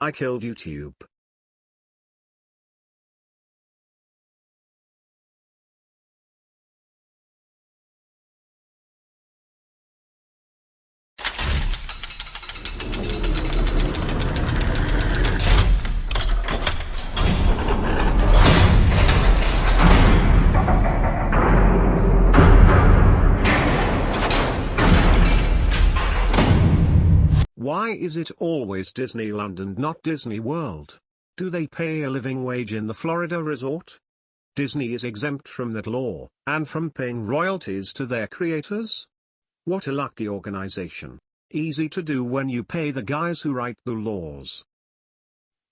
I killed YouTube. Why is it always Disneyland and not Disney World? Do they pay a living wage in the Florida resort? Disney is exempt from that law, and from paying royalties to their creators? What a lucky organization. Easy to do when you pay the guys who write the laws.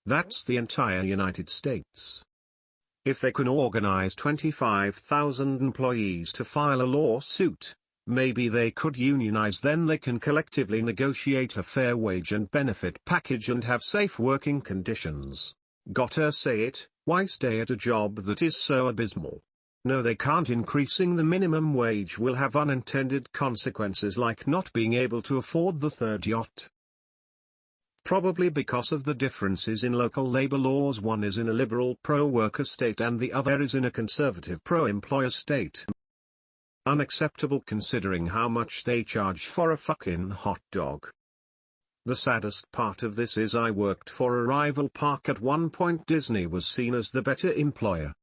That's the entire United States. If they can organize 25,000 employees to file a lawsuit, maybe they could unionize, then they can collectively negotiate a fair wage and benefit package and have safe working conditions. Gotta say it, why stay at a job that is so abysmal? No, they can't. Increasing the minimum wage will have unintended consequences like not being able to afford the third yacht. Probably because of the differences in local labor laws. One is in a liberal pro-worker state and the other is in a conservative pro-employer state. Unacceptable considering how much they charge for a fucking hot dog. The saddest part of this is I worked for a rival park at one point. Disney was seen as the better employer.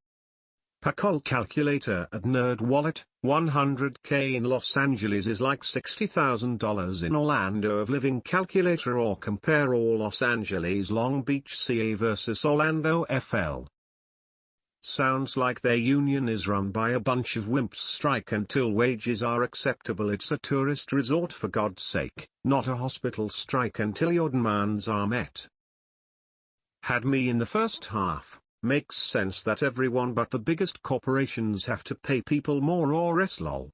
Pacol calculator at NerdWallet, $100K in Los Angeles is like $60,000 in Orlando of living calculator, or compare all Los Angeles Long Beach CA versus Orlando FL. Sounds like their union is run by a bunch of wimps. Strike until wages are acceptable. It's a tourist resort for God's sake, not a hospital. Strike until your demands are met. Had me in the first half. Makes sense that everyone but the biggest corporations have to pay people more or less. Lol.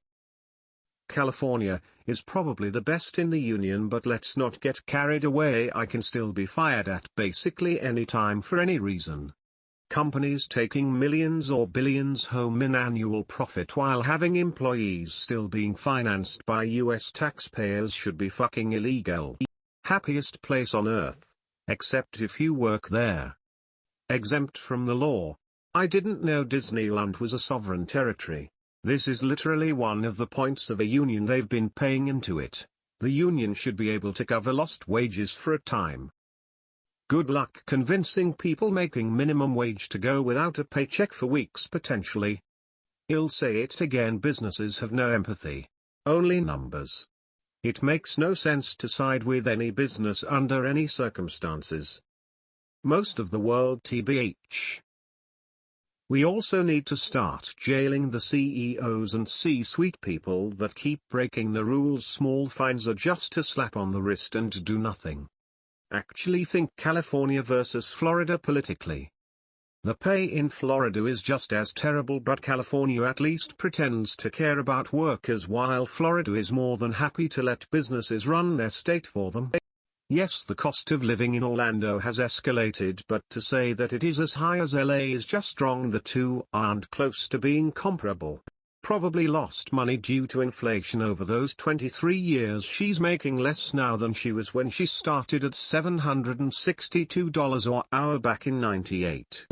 California is probably the best in the union, but let's not get carried away. I can still be fired at basically any time for any reason. Companies taking millions or billions home in annual profit while having employees still being financed by US taxpayers should be fucking illegal. Happiest place on earth. Except if you work there. Exempt from the law. I didn't know Disneyland was a sovereign territory. This is literally one of the points of a union. They've been paying into it. The union should be able to cover lost wages for a time. Good luck convincing people making minimum wage to go without a paycheck for weeks potentially. I'll say it again, businesses have no empathy. Only numbers. It makes no sense to side with any business under any circumstances. Most of the world tbh. We also need to start jailing the CEOs and C-suite people that keep breaking the rules. Small fines are just a slap on the wrist and do nothing. Actually think California versus Florida politically. The pay in Florida is just as terrible, but California at least pretends to care about workers, while Florida is more than happy to let businesses run their state for them. Yes, the cost of living in Orlando has escalated, but to say that it is as high as LA is just wrong. The two aren't close to being comparable. Probably lost money due to inflation over those 23 years. She's making less now than she was when she started at $762 an hour back in 98.